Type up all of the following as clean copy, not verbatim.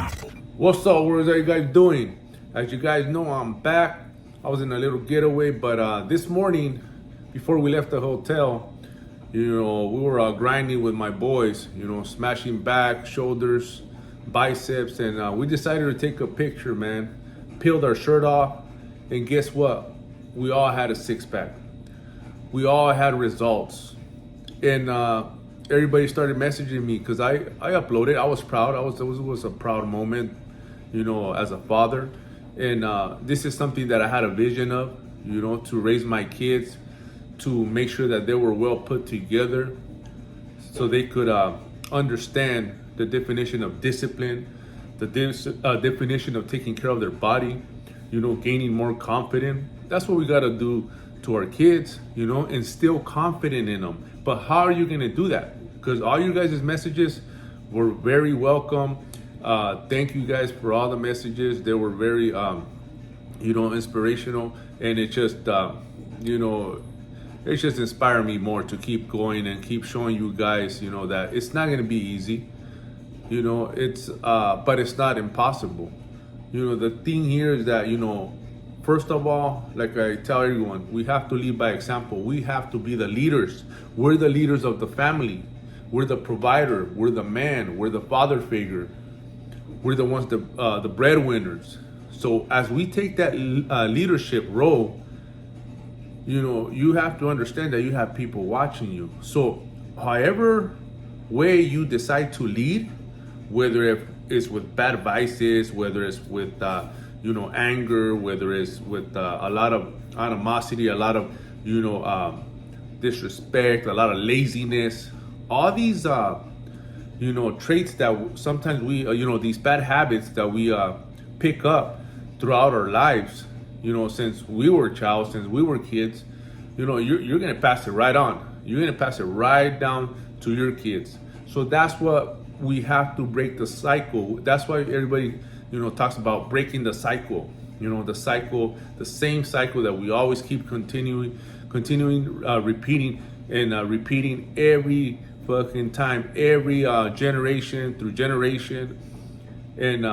What's up? What are you guys doing? As you guys know, I'm back. I was in a little getaway, but this morning, before we left the hotel, we were grinding with my boys, smashing back, shoulders, biceps, and we decided to take a picture, man. Peeled our shirt off, and guess what? We all had a six pack. We all had results, and everybody started messaging me because I uploaded. I was proud. It was a proud moment, as a father, and this is something that I had a vision of, to raise my kids, to make sure that they were well put together, so they could understand the definition of discipline, the definition of taking care of their body, gaining more confidence. That's what we got to do to our kids, instill confidence in them. But how are you going to do that? Because all you guys' messages were very welcome. Thank you guys for all the messages. They were very, inspirational. And it just, it just inspired me more to keep going and keep showing you guys, that it's not going to be easy. But it's not impossible. The thing here is that, first of all, like I tell everyone, we have to lead by example. We have to be the leaders. We're the leaders of the family. We're the provider. We're the man. We're the father figure. We're the ones, the breadwinners. So as we take that leadership role, you have to understand that you have people watching you. So however way you decide to lead, whether it's with bad vices, whether it's with anger, whether it's with a lot of animosity, a lot of disrespect, a lot of laziness, all these traits that sometimes we these bad habits that we pick up throughout our lives, since we were a child, since we were kids, you're gonna pass it right on. You're gonna pass it right down to your kids. So that's what we have to break the cycle. That's why everybody talks about breaking the cycle. The same cycle that we always keep continuing repeating and repeating every fucking time, every generation through generation, and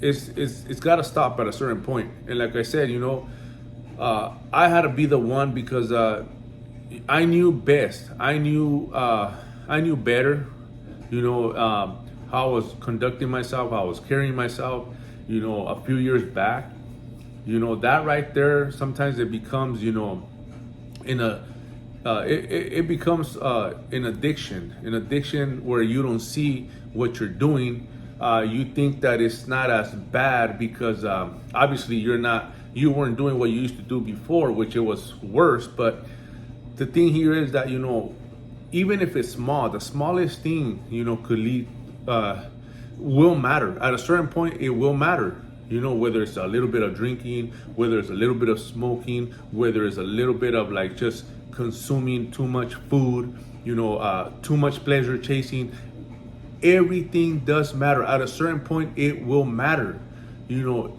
it's got to stop at a certain point. And like I said, I had to be the one because I knew best. I knew better. How I was conducting myself, how I was carrying myself, a few years back. That right there, sometimes it becomes, it becomes an addiction where you don't see what you're doing. You think that it's not as bad because obviously you weren't doing what you used to do before, which it was worse. But the thing here is that, even if it's small, the smallest thing, could lead, will matter. At a certain point, it will matter. Whether it's a little bit of drinking, whether it's a little bit of smoking, whether it's a little bit of like just consuming too much food, too much pleasure chasing. Everything does matter. At a certain point, it will matter.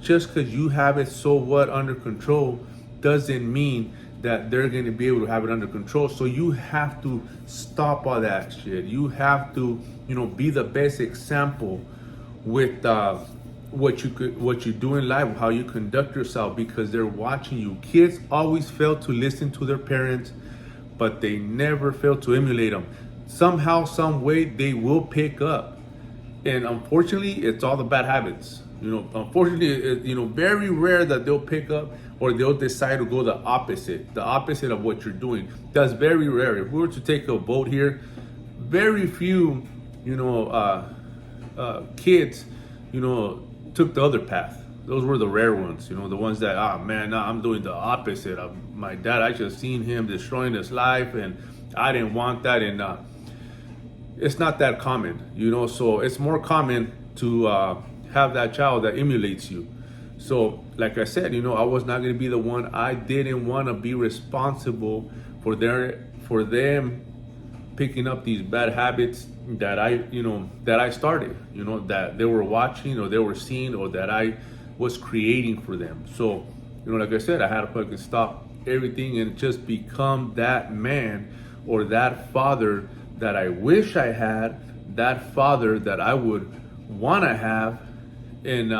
Just because you have it so what under control doesn't mean that they're going to be able to have it under control. So you have to stop all that shit. You have to, be the best example with what you do in life, how you conduct yourself, because they're watching you. Kids always fail to listen to their parents, but they never fail to emulate them. Somehow, some way, they will pick up. And unfortunately, it's all the bad habits. Unfortunately, very rare that they'll pick up or they'll decide to go the opposite of what you're doing. That's very rare. If we were to take a vote here, very few, kids, took the other path. Those were the rare ones, the ones that, I'm doing the opposite of my dad. I just seen him destroying his life and I didn't want that. And it's not that common, so it's more common to have that child that emulates you. So like I said, I was not going to be the one. I didn't want to be responsible for them picking up these bad habits that I started, that they were watching or they were seeing or that I was creating for them. So, like I said, I had to fucking stop everything and just become that man or that father that I wish I had, that father that I would want to have, and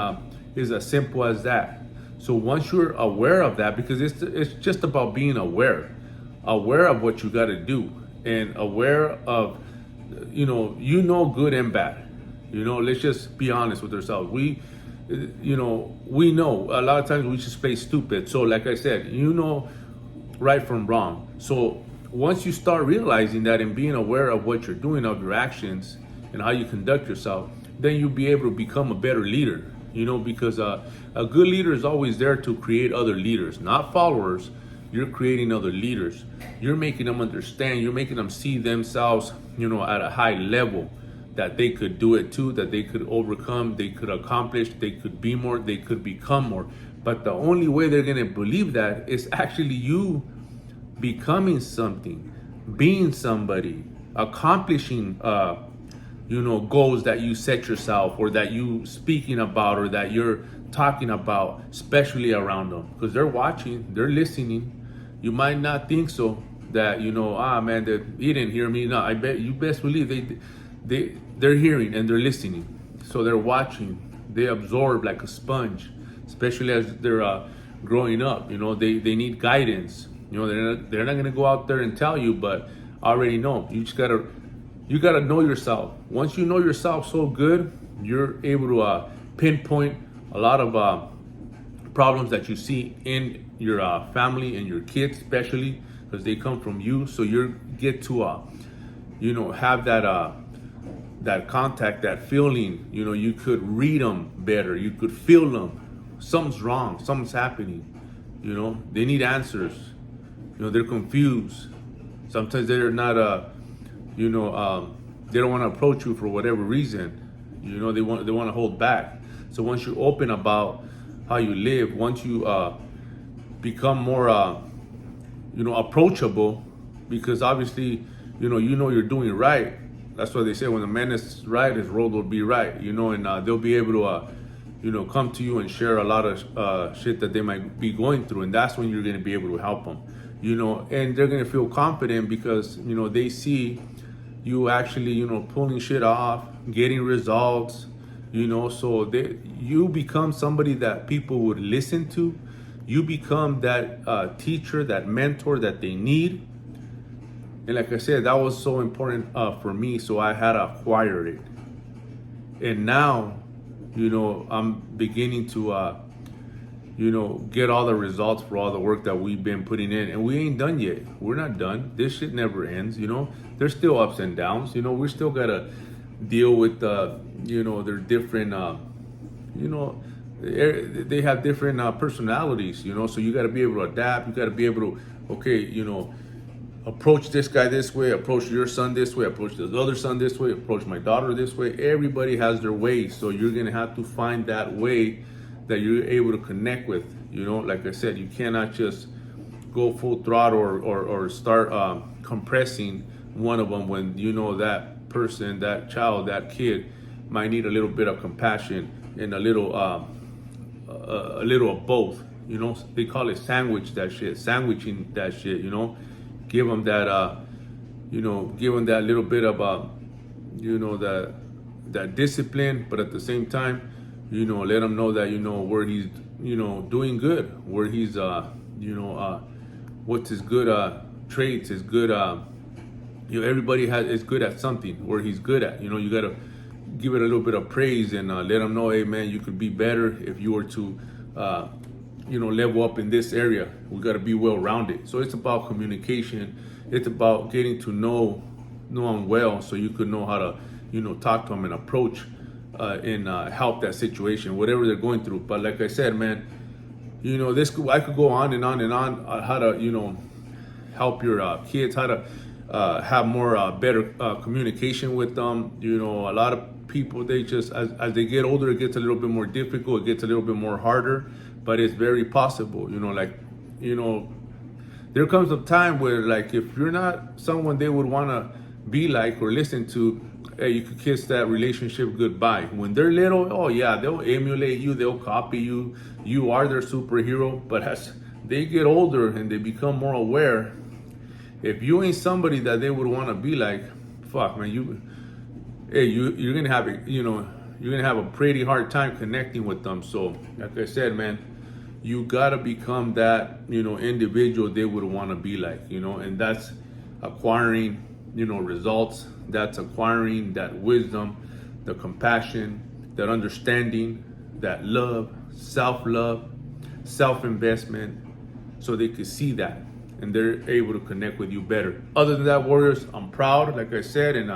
is as simple as that. So once you're aware of that, because it's just about being aware of what you got to do, and aware of, good and bad. Let's just be honest with ourselves. We know a lot of times we just play stupid. So like I said, right from wrong. So once you start realizing that and being aware of what you're doing, of your actions and how you conduct yourself, then you'll be able to become a better leader. Because a good leader is always there to create other leaders, not followers. You're creating other leaders. You're making them understand. You're making them see themselves, at a high level, that they could do it too, that they could overcome, they could accomplish, they could be more, they could become more. But the only way they're going to believe that is actually you becoming something, being somebody, accomplishing, goals that you set yourself, or that you speaking about, or that you're talking about, especially around them, because they're watching, they're listening. You might not think so, that man, that he didn't hear me. No, I bet you best believe they're hearing and they're listening. So they're watching, they absorb like a sponge, especially as they're growing up. They need guidance. They're not gonna go out there and tell you, but I already know. You gotta know yourself. Once you know yourself so good, you're able to pinpoint a lot of problems that you see in your family and your kids, especially because they come from you. So you get to have that contact, that feeling. You could read them better. You could feel them. Something's wrong. Something's happening. They need answers. They're confused. Sometimes they're not they don't want to approach you for whatever reason. They want to hold back. So once you're open about how you live, once you become more approachable, because obviously you're doing right. That's why they say when the man is right, his road will be right. And they'll be able to come to you and share a lot of shit that they might be going through, and that's when you're going to be able to help them. And they're going to feel confident because they see you actually pulling shit off, getting results. So you become somebody that people would listen to. You become that teacher, that mentor that they need. And like I said, that was so important for me, so I had to acquire it. And now, I'm beginning to, get all the results for all the work that we've been putting in. And we ain't done yet. We're not done. This shit never ends, There's still ups and downs, we still got to deal with, their different, they have different personalities, so you got to be able to adapt. You got to be able to, approach this guy this way, approach your son this way, approach the other son this way, approach my daughter this way. Everybody has their way, so you're gonna have to find that way that you're able to connect with. Like I said, you cannot just go full throttle or start compressing one of them when that person, that child, that kid might need a little bit of compassion and a little of both. They call it sandwich that shit, sandwiching that shit. Give them that, give them that little bit of, that discipline, but at the same time, let him know that, where he's, doing good, where he's, what's his good traits, his good, everybody is good at something where he's good at. You got to give it a little bit of praise and let him know, hey man, you could be better if you were to, level up in this area. We got to be well-rounded. So it's about communication. It's about getting to know them well, so you could know how to, talk to them and approach and help that situation, whatever they're going through. But like I said, man, I could go on and on and on how to, help your kids, how to have more better communication with them. A lot of people, they just, as they get older, it gets a little bit more difficult. It gets a little bit more harder, but it's very possible. There comes a time where, like, if you're not someone they would want to be like or listen to, hey, you could kiss that relationship goodbye. When they're little, oh yeah, they'll emulate you, they'll copy you. You are their superhero. But as they get older and they become more aware, if you ain't somebody that they would want to be like, fuck, man, you're gonna have, you're gonna have a pretty hard time connecting with them. So, like I said, man, you gotta become that, individual they would want to be like, and that's acquiring, results. That's acquiring that wisdom, the compassion, that understanding, that love, self-love, self-investment, so they could see that and they're able to connect with you better. Other than that, warriors, I'm proud, like I said, and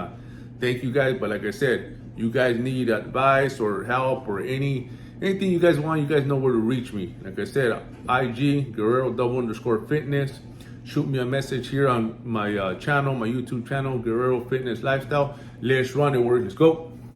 thank you guys. But like I said, you guys need advice or help or anything you guys want, you guys know where to reach me. Like I said, IG Guerrero_Fitness. Shoot me a message here on my channel, my YouTube channel, Guerrero Fitness Lifestyle. Let's run it, warriors. Let's go.